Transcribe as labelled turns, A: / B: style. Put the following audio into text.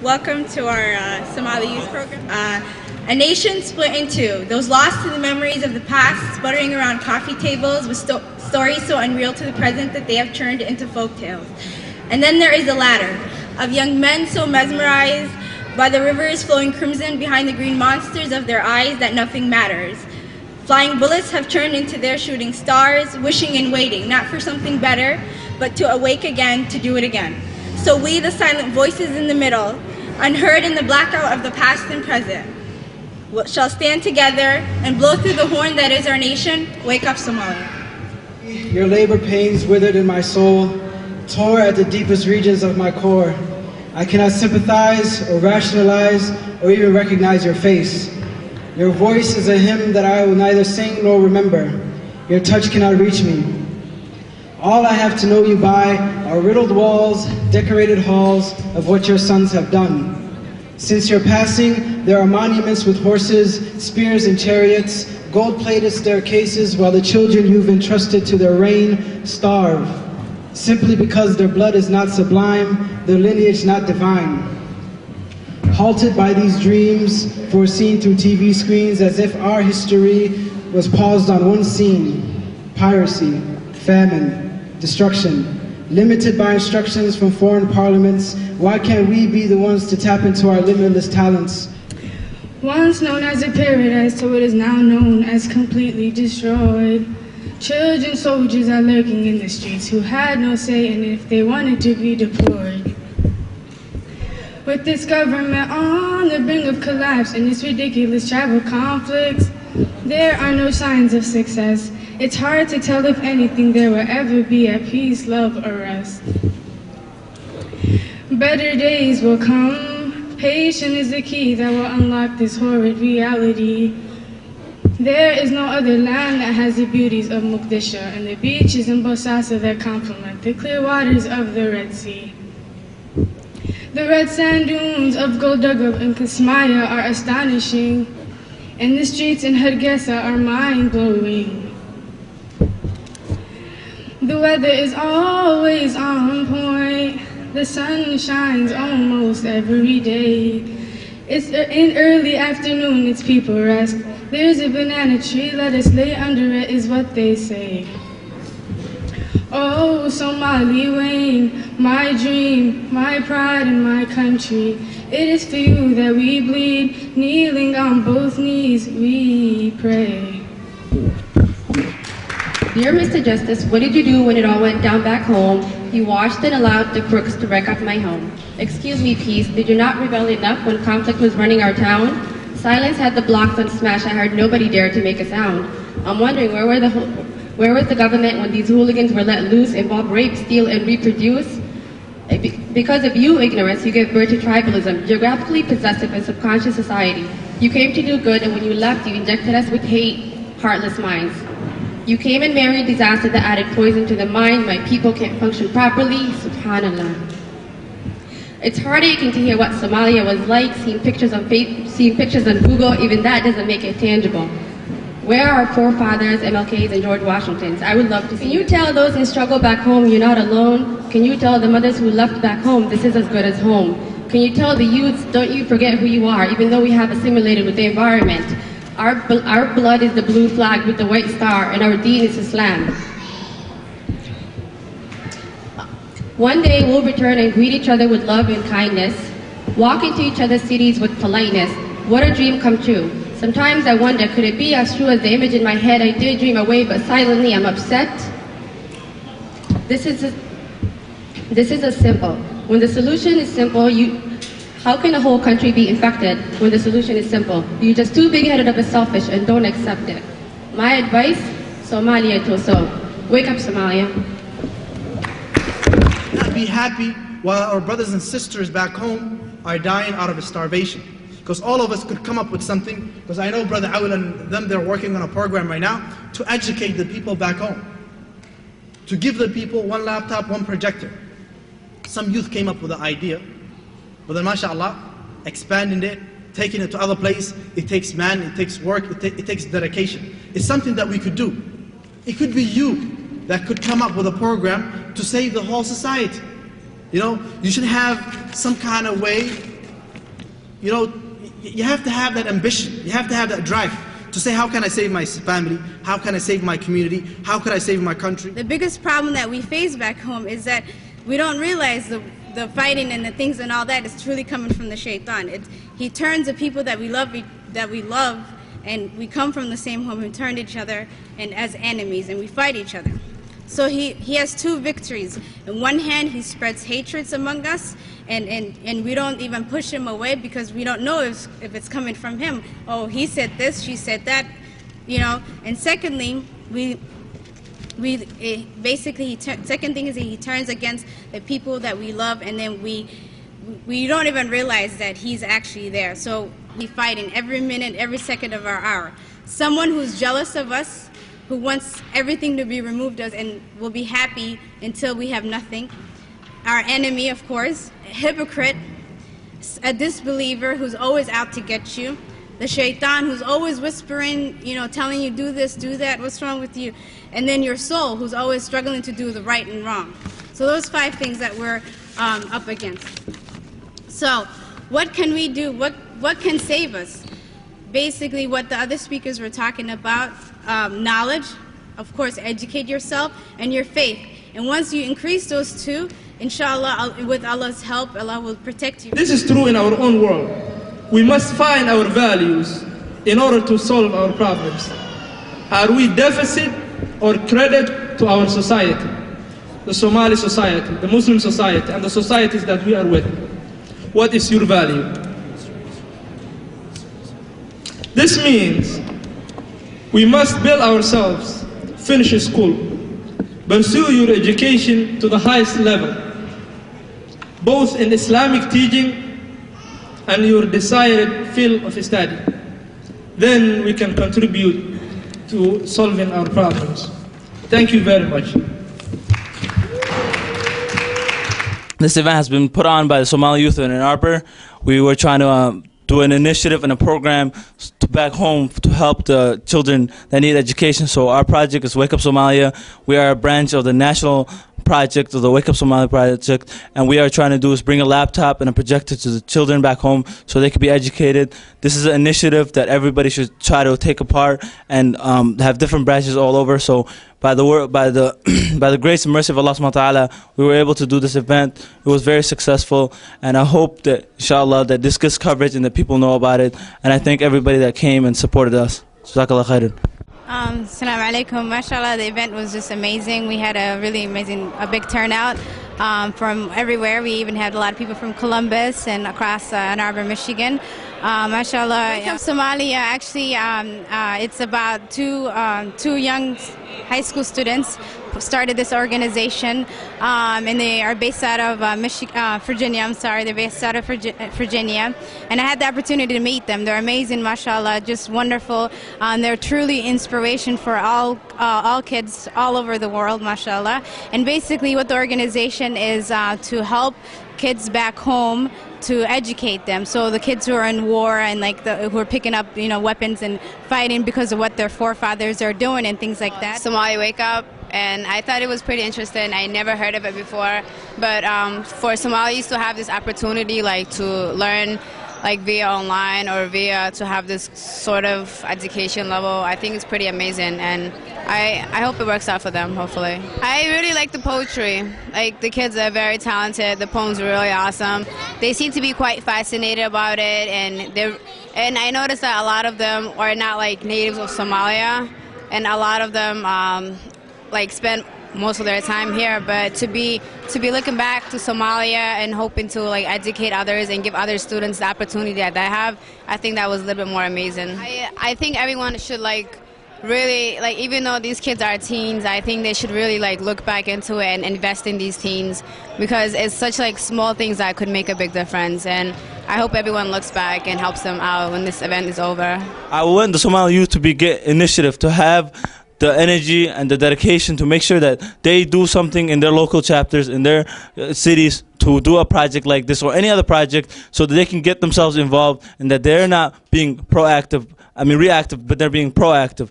A: Welcome to our Somali youth program. A nation split in two, those lost to the memories of the past, sputtering around coffee tables with stories so unreal to the present that they have turned into folk tales. And then there is a ladder of young men so mesmerized by the rivers flowing crimson behind the green monsters of their eyes that nothing matters. Flying bullets have turned into their shooting stars, wishing and waiting, not for something better, but to awake again, to do it again. So we, the silent voices in the middle, unheard in the blackout of the past and present, shall stand together and blow through the horn that is our nation. Wake up, Somalia.
B: Your labor pains withered in my soul, tore at the deepest regions of my core. I cannot sympathize or rationalize or even recognize your face. Your voice is a hymn that I will neither sing nor remember. Your touch cannot reach me. All I have to know you by are riddled walls, decorated halls of what your sons have done. Since your passing, there are monuments with horses, spears and chariots, gold-plated staircases, while the children you've entrusted to their reign starve, simply because their blood is not sublime, their lineage not divine. Halted by these dreams, foreseen through TV screens, as if our history was paused on one scene: piracy, famine, destruction. Limited by instructions from foreign parliaments, why can't we be the ones to tap into our limitless talents?
C: Once known as a paradise to what is now known as completely destroyed. Children soldiers are lurking in the streets who had no say in if they wanted to be deployed. With this government on the brink of collapse and its ridiculous tribal conflicts, there are no signs of success. It's hard to tell if anything there will ever be at peace, love, or rest. Better days will come. Patience is the key that will unlock this horrid reality. There is no other land that has the beauties of Mogadishu and the beaches in Bosasa that complement the clear waters of the Red Sea. The red sand dunes of Goldugub and Kismaya are astonishing, and the streets in Hargeisa are mind-blowing. The weather is always on point. The sun shines almost every day. It's in early afternoon, it's people rest. There's a banana tree, let us lay under it, is what they say. Oh, Somali Wayne, my dream, my pride and my country. It is for you that we bleed, kneeling on both knees, we pray.
D: Dear Mr. Justice, what did you do when it all went down back home? You watched and allowed the crooks to wreck up my home. Excuse me, peace, did you not rebel enough when conflict was running our town? Silence had the blocks unsmashed, I heard nobody dared to make a sound. I'm wondering, where was the government when these hooligans were let loose, involve rape, steal, and reproduce? Because of you, ignorance, you gave birth to tribalism, geographically possessive and subconscious society. You came to do good, and when you left, you injected us with hate, heartless minds. You came and married disaster that added poison to the mind. My people can't function properly. Subhanallah. It's heartaching to hear what Somalia was like, seeing pictures on Google. Even that doesn't make it tangible. Where are our forefathers, MLKs, and George Washingtons? I would love to see. Can you tell those in struggle back home you're not alone? Can you tell the mothers who left back home this is as good as home? Can you tell the youths, don't you forget who you are, even though we have assimilated with the environment? Our blood is the blue flag with the white star, and our deen is Islam. One day we'll return and greet each other with love and kindness, walk into each other's cities with politeness. What a dream come true. Sometimes I wonder, could it be as true as the image in my head? I did dream away, but silently I'm upset. This is a simple. When the solution is simple, how can a whole country be infected when the solution is simple? You're just too big-headed of a selfish and don't accept it. My advice, Somalia Toso. Wake up, Somalia.
E: Not be happy while our brothers and sisters back home are dying out of starvation. Because all of us could come up with something, because I know Brother Awil and them, they're working on a program right now to educate the people back home. To give the people one laptop, one projector. Some youth came up with the idea. But then, mashallah, expanding it, taking it to other places, it takes man, it takes work, it takes dedication. It's something that we could do. It could be you that could come up with a program to save the whole society. You know, you should have some kind of way you know, you have to have that ambition. You have to have that drive to say, how can I save my family? How can I save my community? How can I save my country?
A: The biggest problem that we face back home is that we don't realize the fighting and the things and all that is truly coming from the shaitan. He turns the people that we love, and we come from the same home, and turn each other and as enemies, and we fight each other. So he has two victories. In one hand, he spreads hatreds among us, and we don't even push him away because we don't know if it's coming from him. Oh, he said this, she said that, you know. And secondly, second thing is that he turns against the people that we love, and then we don't even realize that he's actually there. So we fight in every minute, every second of our hour. Someone who's jealous of us, who wants everything to be removed us and will be happy until we have nothing. Our enemy, of course, a hypocrite, a disbeliever who's always out to get you. The shaitan who's always whispering, you know, telling you do this, do that, what's wrong with you? And then your soul who's always struggling to do the right and wrong. So those 5 things that we're up against. So what can we do? What can save us? Basically what the other speakers were talking about, knowledge, of course, educate yourself, and your faith. And once you increase those 2, inshallah, with Allah's help, Allah will protect you.
F: This is true in our own world. We must find our values in order to solve our problems. Are we deficit or credit to our society? The Somali society, the Muslim society, and the societies that we are with. What is your value? This means we must build ourselves, finish school, pursue your education to the highest level, both in Islamic teaching and your desired field of study. Then we can contribute to solving our problems. Thank you very much.
G: This event has been put on by the Somali youth in Arbor. We were trying to do an initiative and a program back home to help the children that need education. So our project is Wake Up Somalia. We are a branch of the national project of the Wake Up Somalia project, and we are trying to do is bring a laptop and a projector to the children back home so they can be educated. This is an initiative that everybody should try to take apart and have different branches all over. So by the grace and mercy of Allah subhanahu wa ta'ala, we were able to do this event. It was very successful, and I hope that inshallah that this gets coverage and that people know about it. And I thank everybody that came and supported us. Jazakallah khairan.
A: Assalamu alaikum. MashaAllah, the event was just amazing. We had a really amazing, big turnout from everywhere. We even had a lot of people from Columbus and across Ann Arbor, Michigan. MashaAllah. Wake Up Somalia, actually, it's about two young high school students who started this organization, and they are based out of Virginia. I'm sorry, they're based out of Virginia, and I had the opportunity to meet them. They're amazing, mashallah, just wonderful. They're truly inspiration for all kids all over the world, mashallah. And basically, what the organization is to help kids back home, to educate them. So the kids who are in war and who are picking up, weapons and fighting because of what their forefathers are doing and things like that.
H: Somali Wake Up, and I thought it was pretty interesting. I never heard of it before, but for Somalis to have this opportunity, to learn via online or to have this sort of education level, I think it's pretty amazing, and I hope it works out for them, hopefully. I really like the poetry. The kids are very talented. The poems are really awesome. They seem to be quite fascinated about it, and I noticed that a lot of them are not natives of Somalia, and a lot of them spend most of their time here, but to be looking back to Somalia and hoping to educate others and give other students the opportunity that they have, I think that was a little bit more amazing. I think everyone should really, even though these kids are teens, I think they should really look back into it and invest in these teens, because it's such small things that could make a big difference, and I hope everyone looks back and helps them out when this event is over.
G: I want the Somali youth to get initiative, to have the energy and the dedication to make sure that they do something in their local chapters, in their cities, to do a project like this or any other project, so that they can get themselves involved and that they're not being reactive, but they're being proactive.